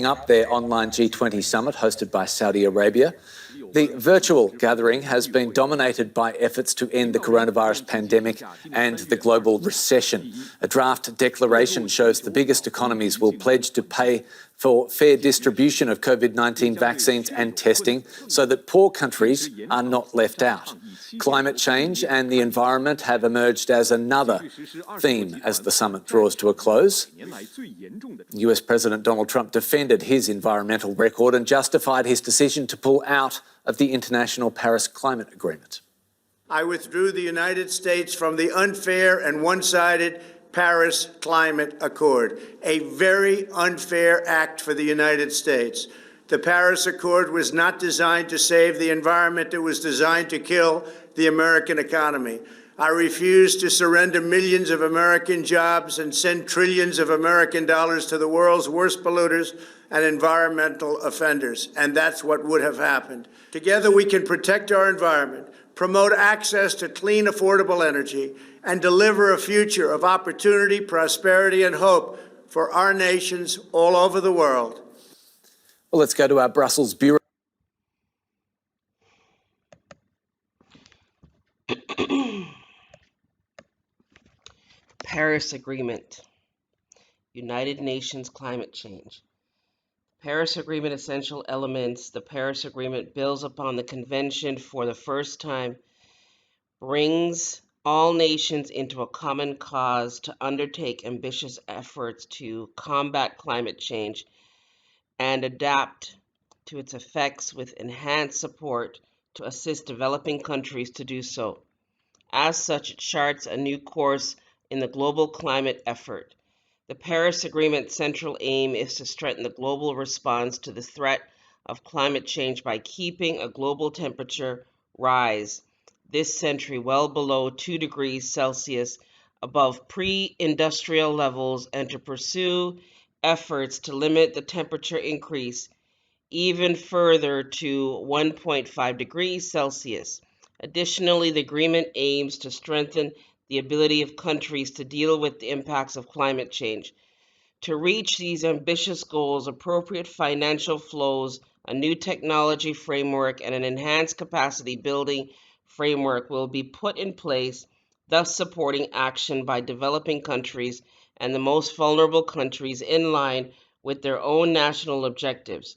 up their online G20 summit hosted by Saudi Arabia. The virtual gathering has been dominated by efforts to end the coronavirus pandemic and the global recession. A draft declaration shows the biggest economies will pledge to pay for fair distribution of COVID-19 vaccines and testing so that poor countries are not left out. Climate change and the environment have emerged as another theme as the summit draws to a close. US President Donald Trump defended his environmental record and justified his decision to pull out of the International Paris Climate Agreement. I withdrew the United States from the unfair and one-sided Paris Climate Accord, a very unfair act for the United States. The Paris Accord was not designed to save the environment. It was designed to kill the American economy. I refuse to surrender millions of American jobs and send trillions of American dollars to the world's worst polluters and environmental offenders. And that's what would have happened. Together we can protect our environment, promote access to clean, affordable energy, and deliver a future of opportunity, prosperity, and hope for our nations all over the world. Well, let's go to our Brussels bureau. Paris Agreement, United Nations climate change. Paris Agreement essential elements. The Paris Agreement builds upon the convention for the first time, brings all nations into a common cause to undertake ambitious efforts to combat climate change and adapt to its effects with enhanced support to assist developing countries to do so. As such, it charts a new course in the global climate effort. The Paris Agreement's central aim is to strengthen the global response to the threat of climate change by keeping a global temperature rise this century well below 2 degrees Celsius above pre-industrial levels and to pursue efforts to limit the temperature increase even further to 1.5 degrees Celsius. Additionally, the agreement aims to strengthen the ability of countries to deal with the impacts of climate change. To reach these ambitious goals, appropriate financial flows, a new technology framework, and an enhanced capacity building framework will be put in place, thus supporting action by developing countries and the most vulnerable countries in line with their own national objectives.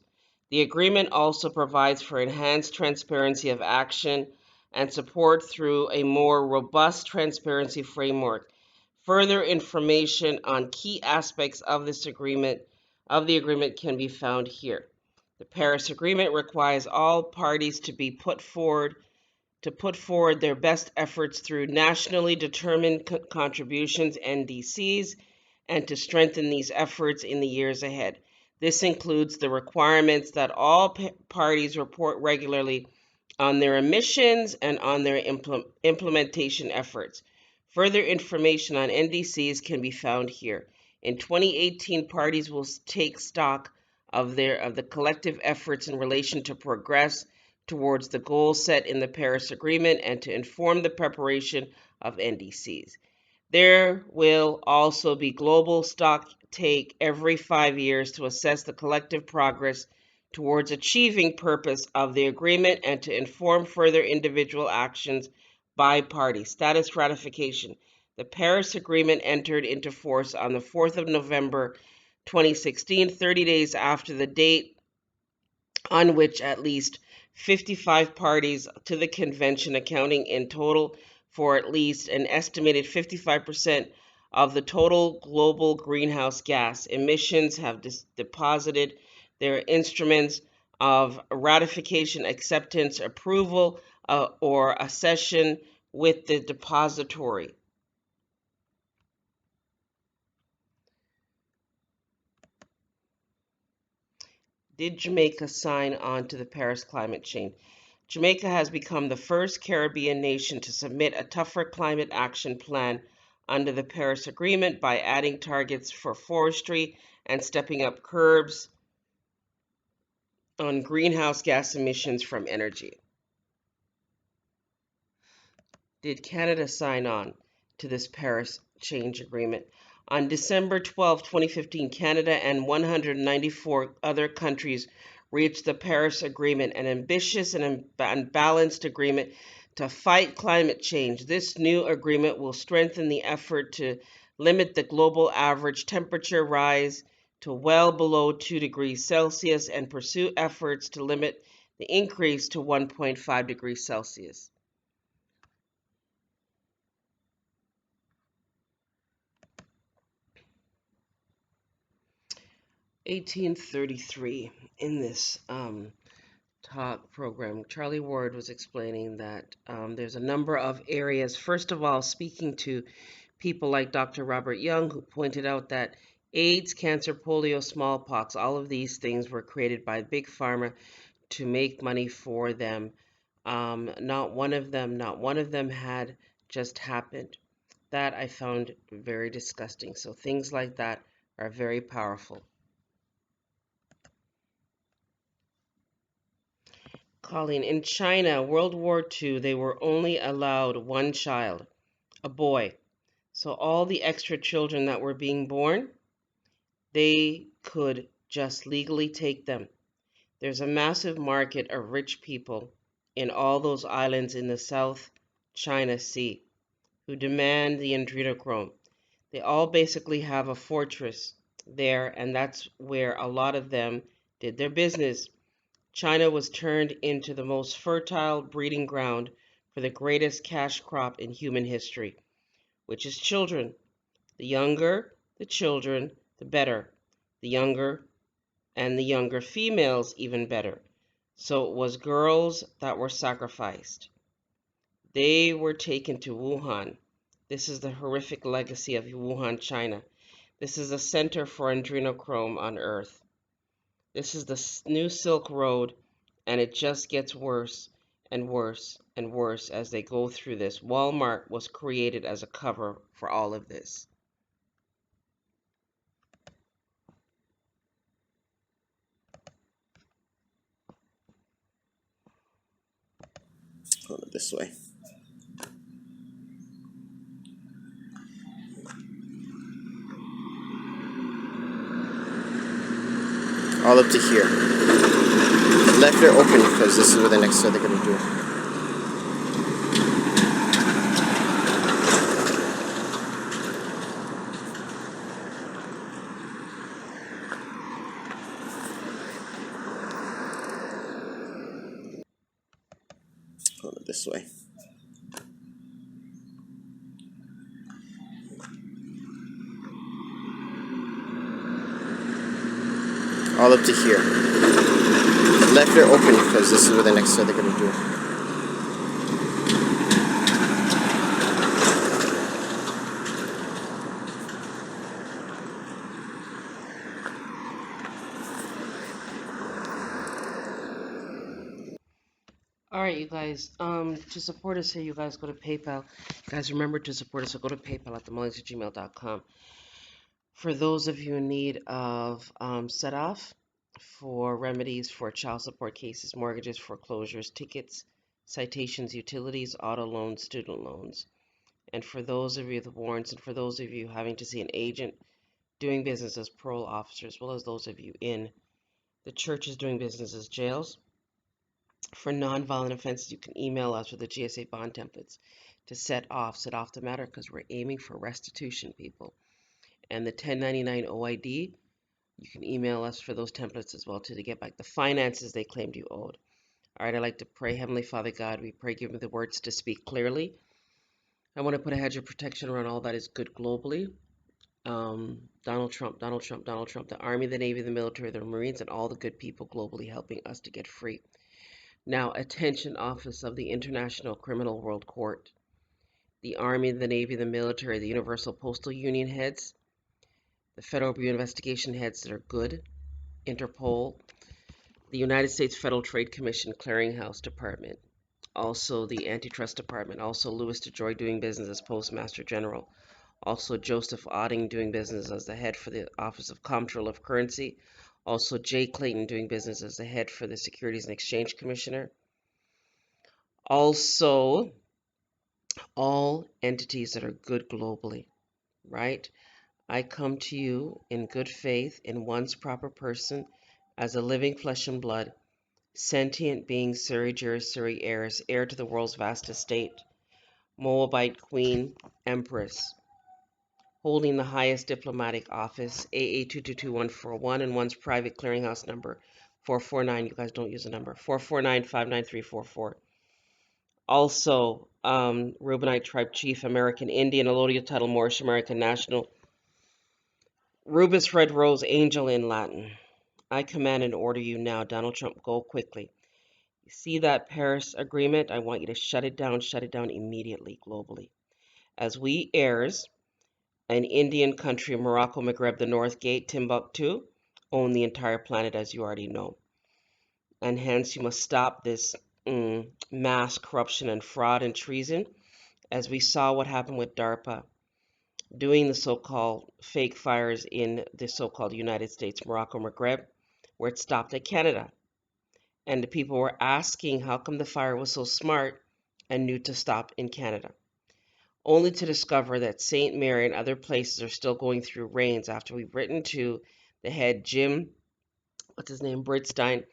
The agreement also provides for enhanced transparency of action and support through a more robust transparency framework. Further information on key aspects of the agreement can be found here. The Paris Agreement requires all parties to put forward their best efforts through nationally determined contributions, NDCs, and to strengthen these efforts in the years ahead. This includes the requirements that all parties report regularly on their emissions and on their implementation efforts. Further information on NDCs can be found here. In 2018, parties will take stock of the collective efforts in relation to progress towards the goals set in the Paris Agreement and to inform the preparation of NDCs. There will also be global stock take every 5 years to assess the collective progress towards achieving purpose of the agreement and to inform further individual actions by parties. Status ratification. The Paris Agreement entered into force on the 4th of November 2016, 30 days after the date on which at least 55 parties to the convention, accounting in total for at least an estimated 55% of the total global greenhouse gas emissions, have deposited their instruments of ratification, acceptance, approval, or accession with the depository. Did Jamaica sign on to the Paris climate change? Jamaica has become the first Caribbean nation to submit a tougher climate action plan under the Paris Agreement by adding targets for forestry and stepping up curbs on greenhouse gas emissions from energy. Did Canada sign on to this Paris Change Agreement? On December 12, 2015, Canada and 194 other countries reached the Paris Agreement, an ambitious and balanced agreement to fight climate change. This new agreement will strengthen the effort to limit the global average temperature rise to well below 2 degrees Celsius and pursue efforts to limit the increase to 1.5 degrees Celsius. 1833, in this talk program, Charlie Ward was explaining that there's a number of areas. First of all, speaking to people like Dr. Robert Young, who pointed out that AIDS, cancer, polio, smallpox, all of these things were created by Big Pharma to make money for them. Not one of them had just happened. That I found very disgusting. So things like that are very powerful. Colleen, in China, World War II, they were only allowed one child, a boy. So all the extra children that were being born, they could just legally take them. There's a massive market of rich people in all those islands in the South China Sea who demand the adrenochrome. They all basically have a fortress there, and that's where a lot of them did their business. China was turned into the most fertile breeding ground for the greatest cash crop in human history, which is children. The younger the children, the better. The younger and the younger females, even better. So it was girls that were sacrificed. They were taken to Wuhan. This is the horrific legacy of Wuhan, China. This is a center for adrenochrome on Earth. This is the new Silk Road, and it just gets worse and worse and worse as they go through this. Walmart was created as a cover for all of this. Hold it this way. All up to here. Left ear open because this is where the next set they're going to do. Hold it this way. All up to here. Left ear open because this is where the next set they're going to do. All right, you guys, to support us here, you guys go to PayPal. You guys remember to support us, so go to PayPal at themullings@gmail.com. For those of you in need of set-off for remedies for child support cases, mortgages, foreclosures, tickets, citations, utilities, auto loans, student loans. And for those of you, the warrants, and for those of you having to see an agent doing business as parole officers, as well as those of you in the churches doing business as jails. For nonviolent offenses, you can email us with the GSA bond templates to set off the matter, because we're aiming for restitution, people. And the 1099 OID, you can email us for those templates as well, too, to get back the finances they claimed you owed. All right, I'd like to pray. Heavenly Father God, we pray, give me the words to speak clearly. I want to put a hedge of protection around all that is good globally. Donald Trump, the Army, the Navy, the military, the Marines, and all the good people globally helping us to get free. Now, attention, Office of the International Criminal World Court, the Army, the Navy, the military, the Universal Postal Union heads, the Federal Bureau Investigation heads that are good, Interpol, the United States Federal Trade Commission Clearinghouse Department, also the Antitrust Department, also Louis DeJoy doing business as Postmaster General, also Joseph Otting doing business as the head for the Office of Comptroller of Currency, also Jay Clayton doing business as the head for the Securities and Exchange Commissioner, also all entities that are good globally, right? I come to you in good faith in one's proper person as a living flesh and blood, sentient being, Suri Juris Suri heirs, heir to the world's vast estate, Moabite Queen Empress, holding the highest diplomatic office, AA 2222141, and one's private clearinghouse number, 449. You guys don't use a number, 449-59344. Also, Reubenite tribe chief, American Indian, allodial title Moorish American national, Rubus Red Rose Angel in Latin. I command and order you now, Donald Trump, go quickly. You see that Paris Agreement? I want you to shut it down immediately, globally. As we heirs, an Indian country, Morocco, Maghreb, the North Gate, Timbuktu, own the entire planet, as you already know. And hence, you must stop this mass corruption and fraud and treason, as we saw what happened with DARPA doing the so-called fake fires in the so-called United States, Morocco, Maghreb, where it stopped at Canada. And the people were asking how come the fire was so smart and knew to stop in Canada, only to discover that St. Mary and other places are still going through rains after we've written to the head Jim, what's his name, Bridstein,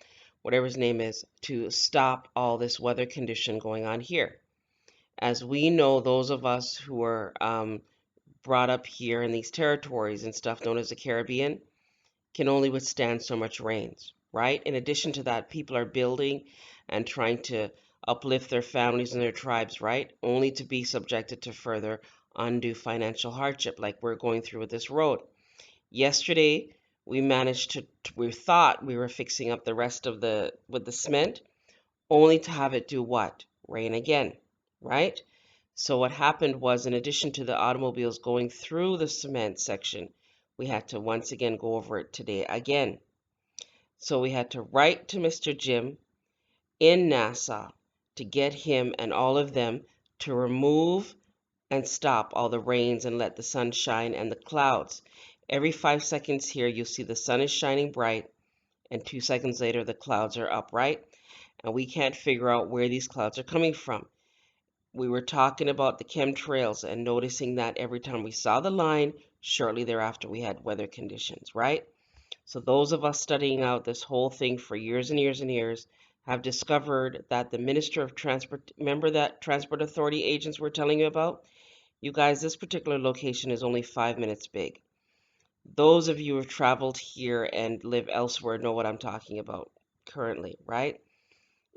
whatever his name is, to stop all this weather condition going on here. As we know, those of us who are brought up here in these territories and stuff known as the Caribbean can only withstand so much rains, right? In addition to that, people are building and trying to uplift their families and their tribes, right? Only to be subjected to further undue financial hardship like we're going through with this road. Yesterday, we thought we were fixing up the rest of with the cement, only to have it do what? Rain again, right? So what happened was, in addition to the automobiles going through the cement section, we had to once again go over it today again. So we had to write to Mr. Jim in Nassau to get him and all of them to remove and stop all the rains and let the sun shine and the clouds. Every 5 seconds here, you'll see the sun is shining bright, and 2 seconds later, the clouds are up, right? And we can't figure out where these clouds are coming from. We were talking about the chemtrails and noticing that every time we saw the line, shortly thereafter we had weather conditions, right? So those of us studying out this whole thing for years and years and years have discovered that the Minister of Transport, remember that Transport Authority agents we're telling you about? You guys, this particular location is only 5 minutes big. Those of you who have traveled here and live elsewhere know what I'm talking about currently, right?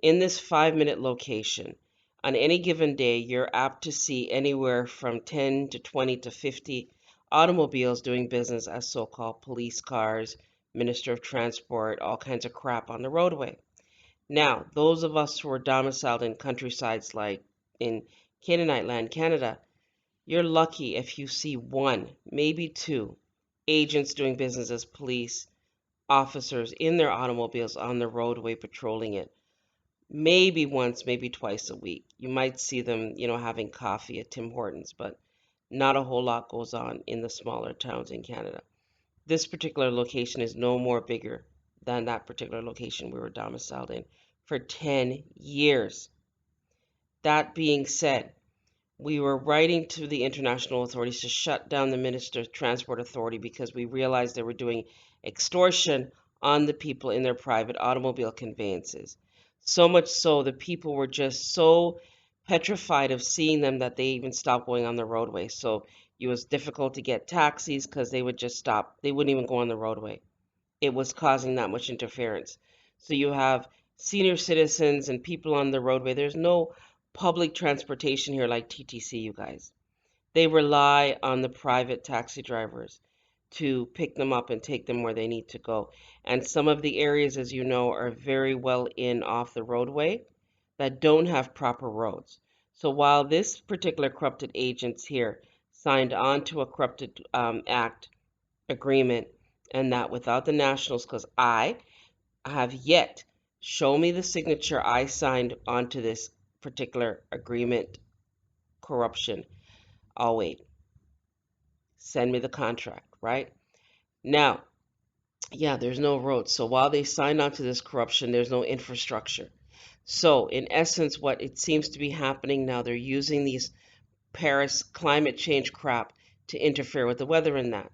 In this 5-minute location, on any given day, you're apt to see anywhere from 10 to 20 to 50 automobiles doing business as so-called police cars, Minister of Transport, all kinds of crap on the roadway. Now, those of us who are domiciled in countrysides like in Canaanite land, Canada, you're lucky if you see one, maybe two, agents doing business as police officers in their automobiles on the roadway patrolling it. Maybe once, maybe twice a week. You might see them, having coffee at Tim Hortons, but not a whole lot goes on in the smaller towns in Canada. This particular location is no more bigger than that particular location we were domiciled in for 10 years. That being said, we were writing to the international authorities to shut down the Minister of Transport Authority because we realized they were doing extortion on the people in their private automobile conveyances. So much so, the people were just so petrified of seeing them that they even stopped going on the roadway. So it was difficult to get taxis because they would just stop. They wouldn't even go on the roadway. It was causing that much interference. So you have senior citizens and people on the roadway. There's no public transportation here like TTC, you guys. They rely on the private taxi drivers to pick them up and take them where they need to go. And some of the areas, as you know, are very well in off the roadway that don't have proper roads. So while this particular corrupted agents here signed on to a corrupted act agreement, and that without the nationals, because I have yet show me the signature I signed onto this particular agreement corruption. I'll wait. Send me the contract, right? Now, yeah, there's no roads. So while they signed on to this corruption, there's no infrastructure. So in essence, what it seems to be happening now, they're using these Paris climate change crap to interfere with the weather in that.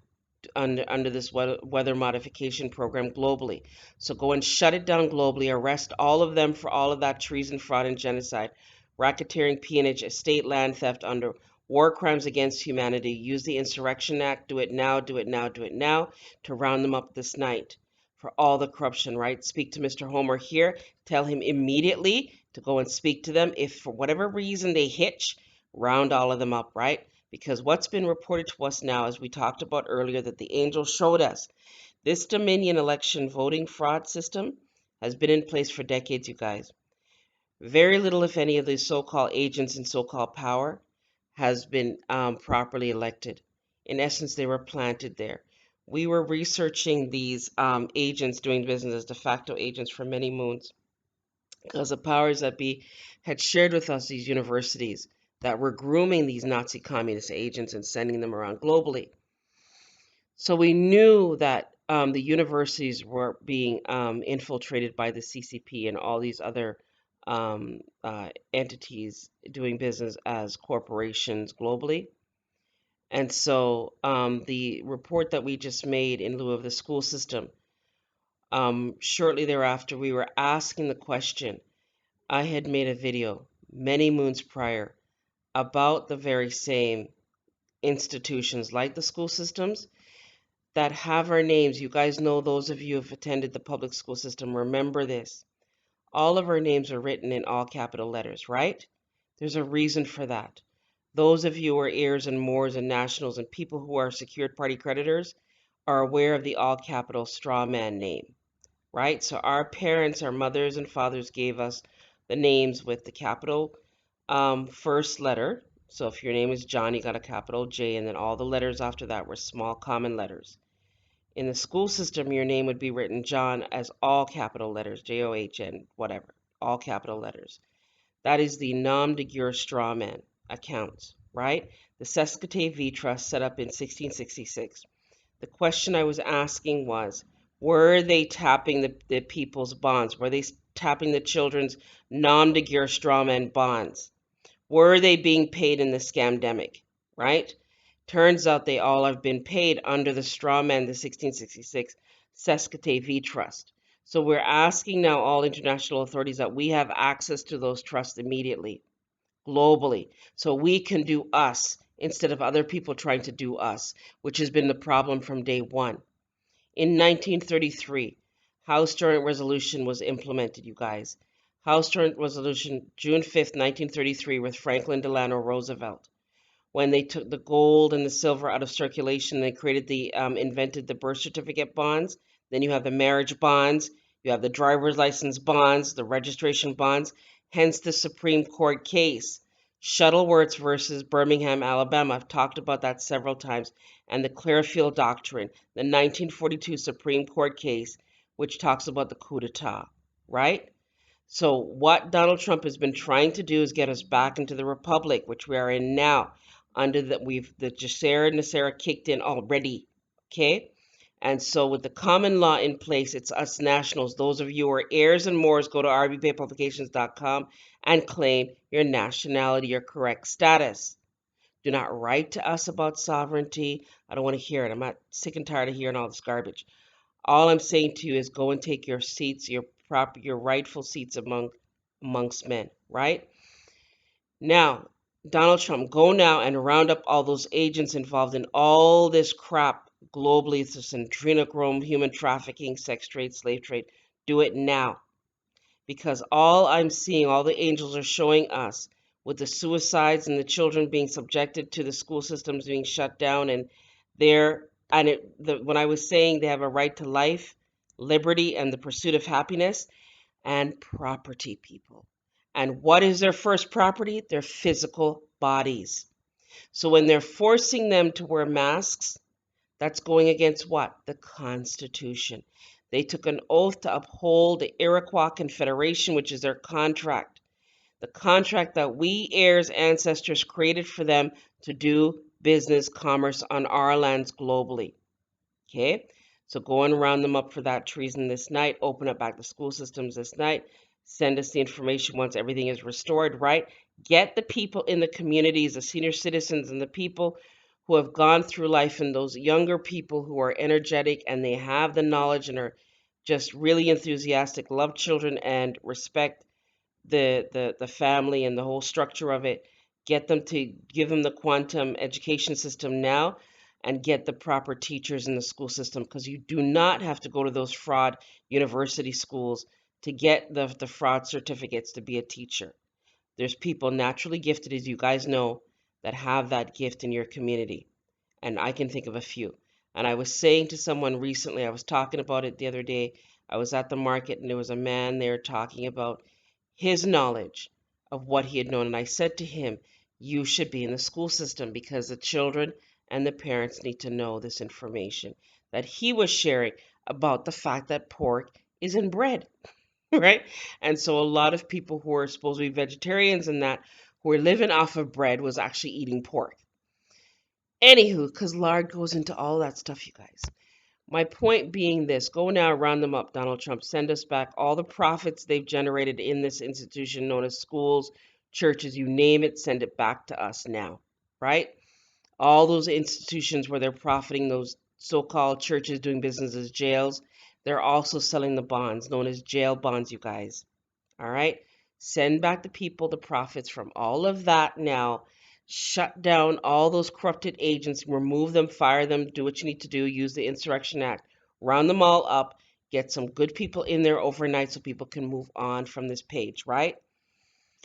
under this weather modification program globally. So go and shut it down globally, arrest all of them for all of that treason, fraud, and genocide, racketeering, peonage, estate land theft under war crimes against humanity. Use the Insurrection Act. Do it now, do it now, do it now to round them up this night for all the corruption, right? Speak to Mr. Homer here. Tell him immediately to go and speak to them. If for whatever reason they hitch, round all of them up, right? Because what's been reported to us now, as we talked about earlier, that the angel showed us, this Dominion election voting fraud system has been in place for decades, you guys. Very little, if any, of these so-called agents in so-called power has been properly elected. In essence, they were planted there. We were researching these agents doing business as de facto agents for many moons because the powers that be had shared with us these universities that were grooming these Nazi communist agents and sending them around globally. So we knew that the universities were being infiltrated by the CCP and all these other entities doing business as corporations globally. And so the report that we just made in lieu of the school system, shortly thereafter, we were asking the question. I had made a video many moons prior about the very same institutions like the school systems that have our names. You guys know, those of you who have attended the public school system, remember this. All of our names are written in all capital letters, right? There's a reason for that. Those of you who are heirs and mores and nationals and people who are secured party creditors are aware of the all capital straw man name, right? So our parents, our mothers and fathers gave us the names with the capital first letter. So if your name is John, you got a capital J, and then all the letters after that were small common letters. In the school system, your name would be written John as all capital letters, John, whatever, all capital letters. That is the nom de guerre straw man accounts, right? The Sesquite V Trust set up in 1666. The question I was asking was, were they tapping the people's bonds? Were they tapping the children's nom de guerre straw man bonds? Were they being paid in the scamdemic, right? Turns out they all have been paid under the straw man, the 1666 Sesquite V Trust. So we're asking now all international authorities that we have access to those trusts immediately, globally, so we can do us instead of other people trying to do us, which has been the problem from day one. In 1933, House Joint Resolution was implemented, you guys. House Joint Resolution, June 5th, 1933, with Franklin Delano Roosevelt. When they took the gold and the silver out of circulation, they created invented the birth certificate bonds. Then you have the marriage bonds, you have the driver's license bonds, the registration bonds, hence the Supreme Court case, Shuttleworth versus Birmingham, Alabama. I've talked about that several times. And the Clearfield Doctrine, the 1942 Supreme Court case, which talks about the coup d'etat, right? So what Donald Trump has been trying to do is get us back into the republic, which we are in now. Under the Jacera Nacera kicked in already, okay? And so with the common law in place, it's us nationals. Those of you who are heirs and mores, go to rbbaypublications.com and claim your nationality, your correct status. Do not write to us about sovereignty. I don't want to hear it. I'm not sick and tired of hearing all this garbage. All I'm saying to you is go and take your seats, your rightful seats amongst men, right? Now, Donald Trump, go now and round up all those agents involved in all this crap globally. It's this adrenochrome, human trafficking, sex trade, slave trade. Do it now. Because all I'm seeing, all the angels are showing us with the suicides and the children being subjected to the school systems being shut down, and when I was saying they have a right to life, liberty, and the pursuit of happiness, and property, people. And what is their first property? Their physical bodies. So when they're forcing them to wear masks, that's going against what? The Constitution. They took an oath to uphold the Iroquois Confederation, which is their contract. The contract that we heirs, ancestors created for them to do business, commerce on our lands globally. Okay? So go and round them up for that treason this night. Open up back the school systems this night. Send us the information once everything is restored, right? Get the people in the communities, the senior citizens and the people who have gone through life, and those younger people who are energetic and they have the knowledge and are just really enthusiastic, love children and respect the family and the whole structure of it, get them to give them the quantum education system now and get the proper teachers in the school system, because you do not have to go to those fraud university schools to get the fraud certificates to be a teacher. There's people naturally gifted, as you guys know, that have that gift in your community. And I can think of a few. And I was saying to someone recently, I was talking about it the other day. I was at the market and there was a man there talking about his knowledge of what he had known. And I said to him, you should be in the school system, because the children and the parents need to know this information that he was sharing about the fact that pork is in bread, right? And so a lot of people who are supposed to be vegetarians and that, who are living off of bread, was actually eating pork. Anywho, because lard goes into all that stuff, you guys. My point being this: go now, round them up, Donald Trump. Send us back all the profits they've generated in this institution known as schools, churches, you name it, send it back to us now, right? All those institutions where they're profiting, those so-called churches doing business as jails, they're also selling the bonds known as jail bonds, you guys. All right? Send back the people the profits from all of that now. Shut down all those corrupted agents, remove them, fire them, do what you need to do, use the Insurrection Act, round them all up, get some good people in there overnight so people can move on from this page, right?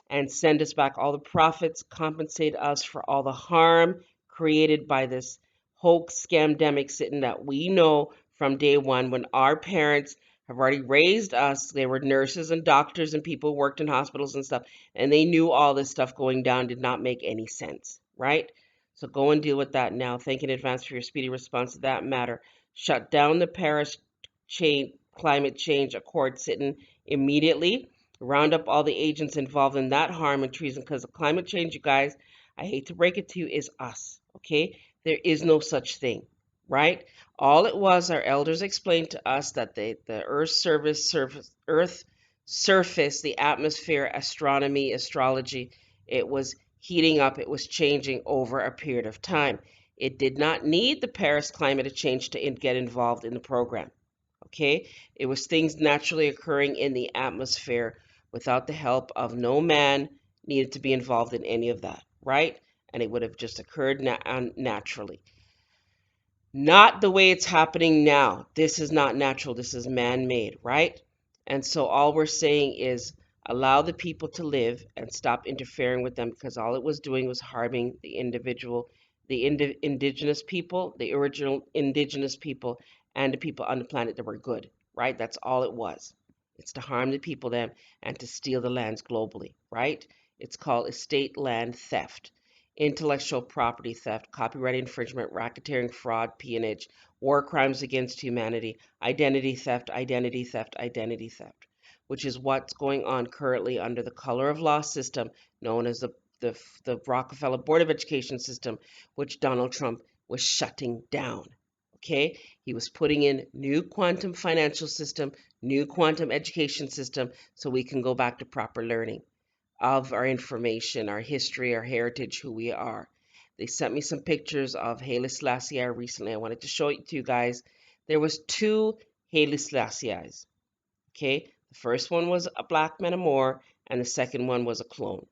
And send us back all the profits, compensate us for all the harm created by this hoax scamdemic sitting that we know from day one, when our parents have already raised us. They were nurses and doctors and people who worked in hospitals and stuff, and they knew all this stuff going down did not make any sense, right? So go and deal with that now. Thank you in advance for your speedy response to that matter. Shut down the Paris Climate Change Accord sitting immediately. Round up all the agents involved in that harm and treason, because the climate change, you guys, I hate to break it to you, is us, okay? There is no such thing, right? All it was, our elders explained to us that the Earth surface, the atmosphere, astronomy, astrology, it was heating up, it was changing over a period of time. It did not need the Paris climate change to get involved in the program, okay? It was things naturally occurring in the atmosphere without the help of no man needed to be involved in any of that, right? And it would have just occurred naturally. Not the way it's happening now. This is not natural. This is man-made, right? And so all we're saying is allow the people to live and stop interfering with them, because all it was doing was harming the individual, the indigenous people, the original indigenous people, and the people on the planet that were good, right? That's all it was. It's to harm the people then and to steal the lands globally, right? It's called estate land theft, intellectual property theft, copyright infringement, racketeering, fraud, peonage, war crimes against humanity, identity theft, identity theft, identity theft, which is what's going on currently under the color of law system known as the Rockefeller Board of Education system, which Donald Trump was shutting down. Okay, he was putting in new quantum financial system, new quantum education system, so we can go back to proper learning of our information, our history, our heritage, who we are. They sent me some pictures of Haile Selassie recently. I wanted to show it to you guys. There was two Haile Selassies. Okay, the first one was a black man of Moor, and the second one was a clone.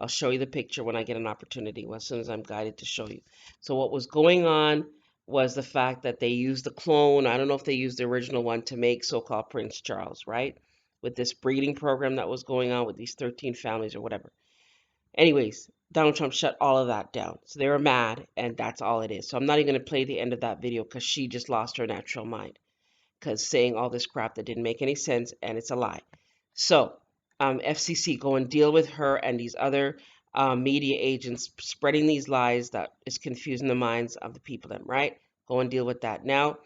I'll show you the picture when I get an opportunity, as soon as I'm guided to show you. So what was going on was the fact that they used the clone, I don't know if they used the original one, to make so-called Prince Charles, right? With this breeding program that was going on with these 13 families or whatever. Anyways, Donald Trump shut all of that down. So they were mad, and that's all it is. So I'm not even going to play the end of that video because she just lost her natural mind, because saying all this crap that didn't make any sense, and it's a lie. So FCC, go and deal with her and these other media agents spreading these lies that is confusing the minds of the people. Then, right? Go and deal with that now.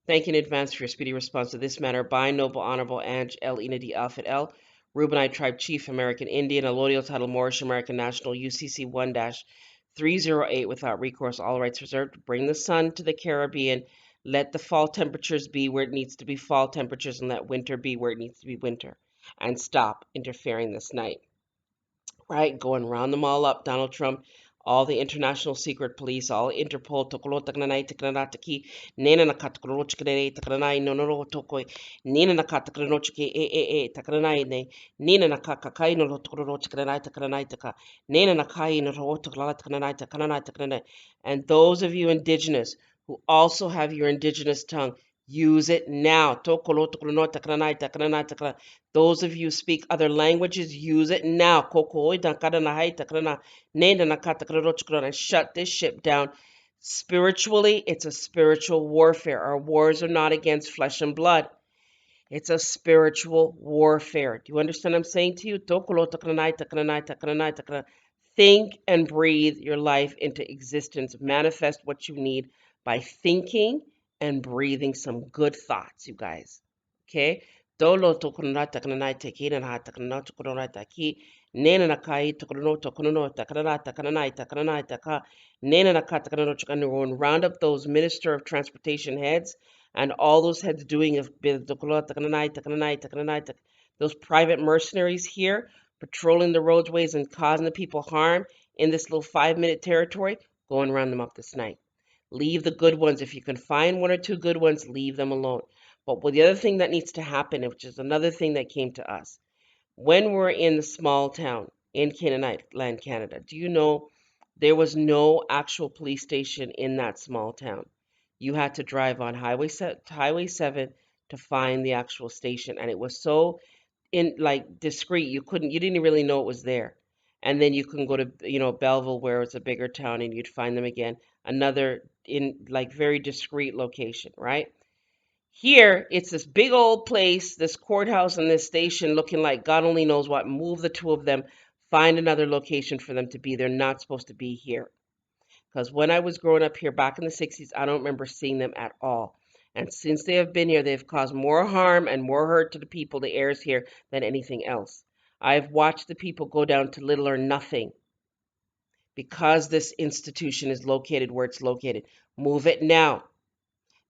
Thank you in advance for your speedy response to this matter. By Noble Honorable Ange L. Ina D. Alphabet L. Rubenite Tribe Chief, American Indian, a Allodial Title Moorish American National, UCC 1-308, without recourse, all rights reserved. Bring the sun to the Caribbean. Let the fall temperatures be where it needs to be fall temperatures, and let winter be where it needs to be winter. And stop interfering this night. Right? Going round them all up, Donald Trump. all the international secret police, all Interpol, tokolo taknanai taknanataki, nena nakatakro chikane taknanai no no tokoi, nina nakatakro chiki taknanai ne, nina nakakakai no tokoro taknanai taka, nena nakai no tokala taknanai. And those of you indigenous who also have your indigenous tongue, use it now. Those of you who speak other languages, use it now. And shut this ship down. Spiritually, it's a spiritual warfare. Our wars are not against flesh and blood. It's a spiritual warfare. Do you understand what I'm saying to you? Think and breathe your life into existence. Manifest what you need by thinking and breathing some good thoughts, you guys. Okay? Dolo tokunata kananai kina na takanata koronata ki nena nakai tokono tokono takanai taka nena nakata kanano chukanu round up those minister of transportation heads and all those heads doing those private mercenaries here patrolling the roadways and causing the people harm in this little 5-minute territory, go and round them up this night. Leave the good ones. If you can find 1 or 2 good ones, leave them alone. But the other thing that needs to happen, which is another thing that came to us, when we're in the small town in Canaanite land, Canada, do you know there was no actual police station in that small town? You had to drive on Highway 7 to find the actual station, and it was so discreet. You didn't really know it was there. And then you can go to Belleville, where it's a bigger town, and you'd find them again, another in very discreet location, right? Here, it's this big old place, this courthouse and this station looking like God only knows what. Move the 2 of them, find another location for them to be. They're not supposed to be here. Because when I was growing up here back in the 60s, I don't remember seeing them at all. And since they have been here, they've caused more harm and more hurt to the people, the heirs here, than anything else. I've watched the people go down to little or nothing because this institution is located where it's located. Move it now.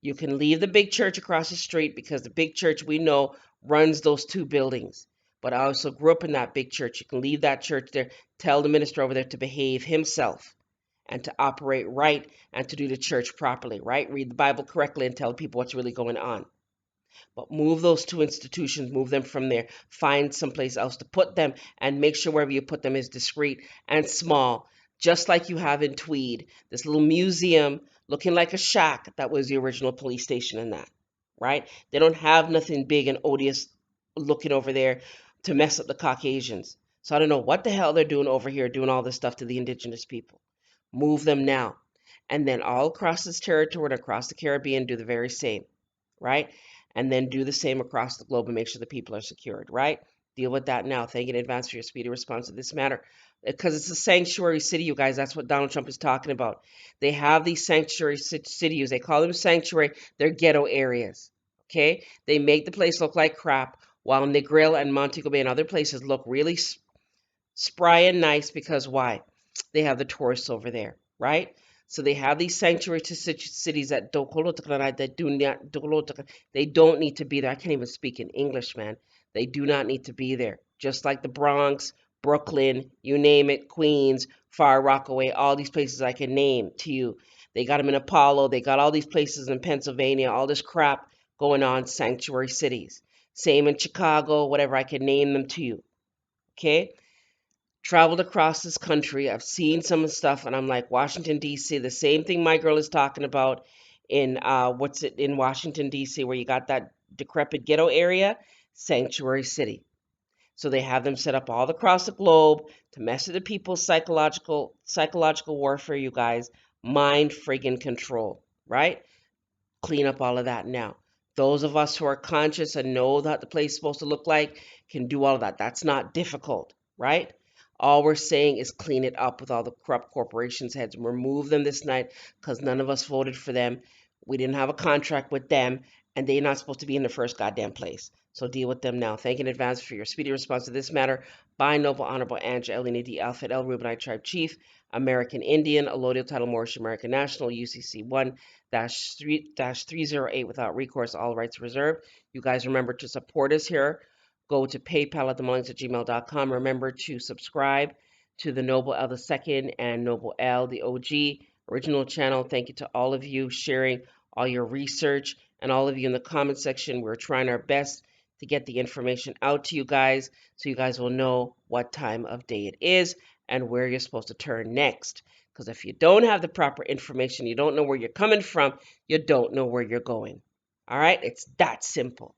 You can leave the big church across the street because the big church we know runs those 2 buildings. But I also grew up in that big church. You can leave that church there. Tell the minister over there to behave himself and to operate right and to do the church properly, right? Read the Bible correctly and tell people what's really going on. But move those 2 institutions, move them from there. Find someplace else to put them and make sure wherever you put them is discreet and small, just like you have in Tweed, this little museum looking like a shack that was the original police station in that, right? They don't have nothing big and odious looking over there to mess up the Caucasians. So I don't know what the hell they're doing over here, doing all this stuff to the indigenous people. Move them now. And then all across this territory and across the Caribbean, do the very same, right? And then do the same across the globe and make sure the people are secured, right? Deal with that now. Thank you in advance for your speedy response to this matter. Because it's a sanctuary city, you guys. That's what Donald Trump is talking about. They have these sanctuary cities. They call them sanctuary. They're ghetto areas, okay? They make the place look like crap, while Negril and Montego Bay and other places look really spry and nice because why? They have the tourists over there, right? So they have these sanctuary cities that they don't need to be there. I can't even speak in English, man. They do not need to be there. Just like the Bronx, Brooklyn, you name it, Queens, Far Rockaway, all these places I can name to you. They got them in Apollo. They got all these places in Pennsylvania, all this crap going on, sanctuary cities. Same in Chicago, whatever, I can name them to you. Okay? Traveled across this country. I've seen some of the stuff, and I'm like, Washington, D.C., the same thing my girl is talking about in, in Washington, D.C., where you got that decrepit ghetto area, sanctuary city. So they have them set up all across the globe to mess with the people's psychological warfare, you guys. Mind friggin' control, right? Clean up all of that now. Those of us who are conscious and know that the place is supposed to look like can do all of that. That's not difficult, right? All we're saying is clean it up with all the corrupt corporations' heads. Remove them this night because none of us voted for them. We didn't have a contract with them, and they're not supposed to be in the first goddamn place. So deal with them now. Thank you in advance for your speedy response to this matter. By Noble Honorable Angela L. Alphabet L. Reubenite Tribe Chief, American Indian, allodial title Moorish American National, UCC 1-308 without recourse, all rights reserved. You guys remember to support us here. Go to PayPal at themillings@gmail.com. Remember to subscribe to the Noble L II and Noble L, the OG original channel. Thank you to all of you sharing all your research, and all of you in the comment section. We're trying our best to get the information out to you guys so you guys will know what time of day it is and where you're supposed to turn next. Because if you don't have the proper information, you don't know where you're coming from, you don't know where you're going. All right? It's that simple.